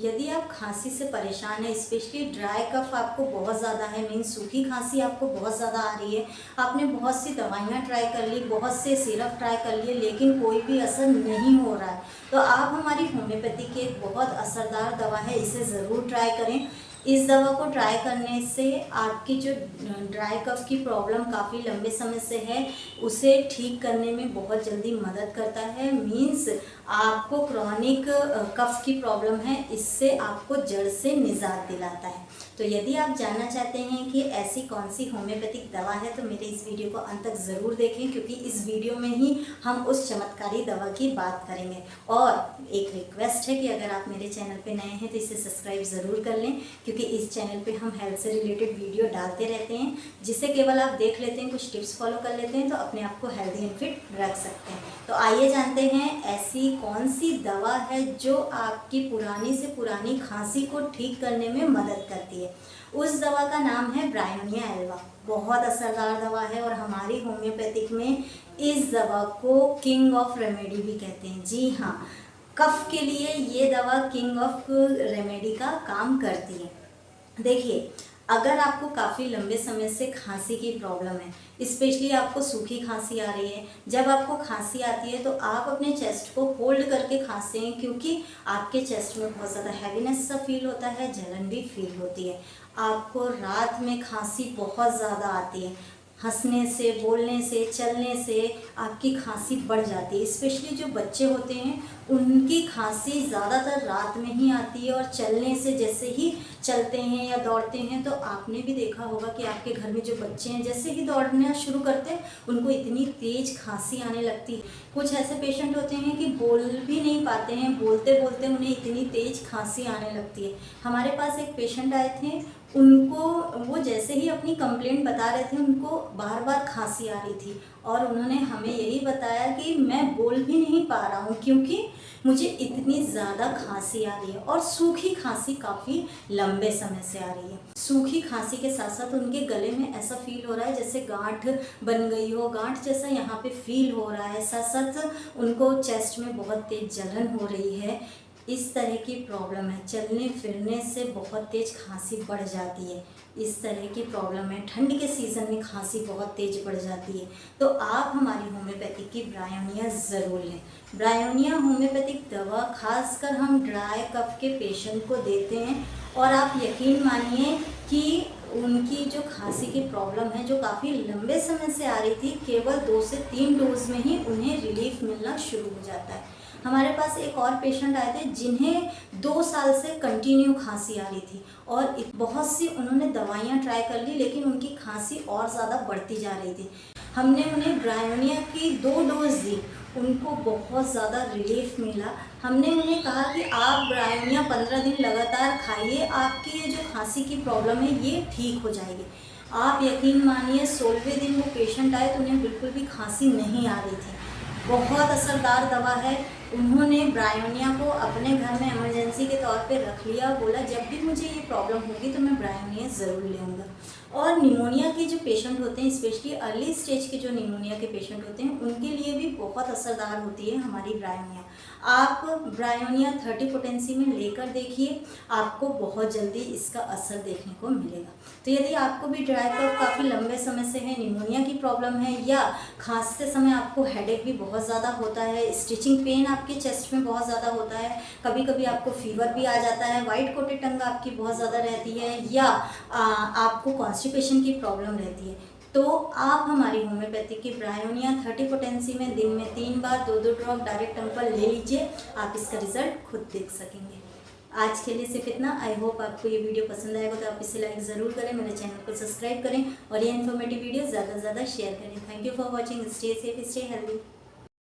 यदि आप खांसी से परेशान हैं, स्पेशली ड्राई कफ आपको बहुत ज़्यादा है, मीन्स सूखी खांसी आपको बहुत ज़्यादा आ रही है, आपने बहुत सी दवाइयाँ ट्राई कर ली, बहुत से सिरप ट्राई कर लिए, लेकिन कोई भी असर नहीं हो रहा है, तो आप हमारी होम्योपैथी की एक बहुत असरदार दवा है, इसे ज़रूर ट्राई करें। इस दवा को ट्राई करने से आपकी जो ड्राई कफ की प्रॉब्लम काफ़ी लंबे समय से है, उसे ठीक करने में बहुत जल्दी मदद करता है। मीन्स आपको क्रॉनिक कफ की प्रॉब्लम है, इससे आपको जड़ से निजात दिलाता है। तो यदि आप जानना चाहते हैं कि ऐसी कौन सी होम्योपैथिक दवा है, तो मेरे इस वीडियो को अंत तक ज़रूर देखें, क्योंकि इस वीडियो में ही हम उस चमत्कारी दवा की बात करेंगे। और एक रिक्वेस्ट है कि अगर आप मेरे चैनल पे नए हैं तो इसे सब्सक्राइब ज़रूर कर लें, क्योंकि इस चैनल पे हम हेल्थ से रिलेटेड वीडियो डालते रहते हैं, जिसे केवल आप देख लेते हैं, कुछ टिप्स फॉलो कर लेते हैं, तो अपने आप को हेल्दी एंड फिट रख सकते हैं। तो आइए जानते हैं ऐसी कौन सी दवा है जो आपकी पुरानी से पुरानी खांसी को ठीक करने में मदद करती है। उस दवा का नाम है ब्रायोनिया एल्बा। बहुत असरदार दवा है और हमारी होम्योपैथिक में इस दवा को किंग ऑफ रेमेडी भी कहते हैं। जी हाँ, कफ के लिए ये दवा किंग ऑफ रेमेडी का काम करती है। देखिए, अगर आपको काफ़ी लंबे समय से खांसी की प्रॉब्लम है, स्पेशली आपको सूखी खांसी आ रही है, जब आपको खांसी आती है तो आप अपने चेस्ट को होल्ड करके खांसते हैं, क्योंकि आपके चेस्ट में बहुत ज़्यादा हैवीनेस सा फील होता है, जलन भी फील होती है। आपको रात में खांसी बहुत ज़्यादा आती है, हंसने से, बोलने से, चलने से आपकी खांसी बढ़ जाती है। स्पेशली जो बच्चे होते हैं उनकी खांसी ज़्यादातर रात में ही आती है, और चलने से, जैसे ही चलते हैं या दौड़ते हैं, तो आपने भी देखा होगा कि आपके घर में जो बच्चे हैं जैसे ही दौड़ना शुरू करते हैं उनको इतनी तेज़ खांसी आने लगती है। कुछ ऐसे पेशेंट होते हैं कि बोल भी नहीं पाते हैं, बोलते बोलते उन्हें इतनी तेज़ खांसी आने लगती है। हमारे पास एक पेशेंट आए थे, उनको वो जैसे ही अपनी कंप्लेंट बता रहे थे, उनको बार बार खांसी आ रही थी, और उन्होंने हमें यही बताया कि मैं बोल भी नहीं पा रहा हूँ क्योंकि मुझे इतनी ज़्यादा खांसी आ रही है, और सूखी खांसी काफ़ी लंबे समय से आ रही है। सूखी खांसी के साथ साथ उनके गले में ऐसा फील हो रहा है जैसे गांठ बन गई हो, गांठ जैसा यहाँ पे फील हो रहा है, साथ साथ उनको चेस्ट में बहुत तेज जलन हो रही है। इस तरह की प्रॉब्लम है, चलने फिरने से बहुत तेज़ खांसी बढ़ जाती है, इस तरह की प्रॉब्लम है। ठंड के सीज़न में खांसी बहुत तेज़ बढ़ जाती है, तो आप हमारी होम्योपैथिक की ब्रायोनिया ज़रूर लें। ब्रायोनिया होम्योपैथिक दवा खासकर हम ड्राई कफ के पेशेंट को देते हैं, और आप यकीन मानिए कि उनकी जो खांसी की प्रॉब्लम है, जो काफ़ी लंबे समय से आ रही थी, केवल 2 से 3 डोज में ही उन्हें रिलीफ मिलना शुरू हो जाता है। हमारे पास एक और पेशेंट आए थे जिन्हें 2 साल से कंटिन्यू खांसी आ रही थी, और बहुत सी उन्होंने दवाइयाँ ट्राई कर ली, लेकिन उनकी खांसी और ज़्यादा बढ़ती जा रही थी। हमने उन्हें ब्रायोनिया की 2 डोज दी, उनको बहुत ज़्यादा रिलीफ मिला। हमने उन्हें कहा कि आप ब्रायोनिया 15 दिन लगातार खाइए, आपकी ये जो खांसी की प्रॉब्लम है ये ठीक हो जाएगी। आप यकीन मानिए 16वें दिन वो पेशेंट आए तो उन्हें बिल्कुल भी खांसी नहीं आ रही थी। बहुत असरदार दवा है। उन्होंने ब्रायोनिया को अपने घर में इमरजेंसी के तौर पे रख लिया, बोला जब भी मुझे ये प्रॉब्लम होगी तो मैं ब्रायोनिया ज़रूर लूँगा। और निमोनिया के जो पेशेंट होते हैं, स्पेशली अर्ली स्टेज के जो निमोनिया के पेशेंट होते हैं, उनके लिए भी बहुत असरदार होती है हमारी ब्रायोनिया। आप ब्रायोनिया 30 पोटेंसी में लेकर देखिए, आपको बहुत जल्दी इसका असर देखने को मिलेगा। तो यदि आपको भी ड्राई कफ काफ़ी लंबे समय से है, निमोनिया की प्रॉब्लम है, या खांसते समय आपको हेडेक भी बहुत ज़्यादा होता है, स्टिचिंग पेन आपके चेस्ट में बहुत ज़्यादा होता है, कभी कभी आपको फीवर भी आ जाता है, वाइट कोटेड टंग आपकी बहुत ज़्यादा रहती है, या आपको कॉन्स्टिपेशन की प्रॉब्लम रहती है, तो आप हमारी होम्योपैथिक की ब्रायोनिया 30 पोटेंसी में दिन में 3 बार 2-2 ड्रॉप डायरेक्ट टंग पर ले लीजिए, आप इसका रिजल्ट खुद देख सकेंगे। आज के लिए सिर्फ इतना। आई होप आपको ये वीडियो पसंद आएगा, तो आप इसे लाइक ज़रूर करें, मेरे चैनल को सब्सक्राइब करें, और ये इन्फॉर्मेटिव वीडियो ज़्यादा से ज़्यादा शेयर करें। Thank you for watching. Stay safe, stay healthy.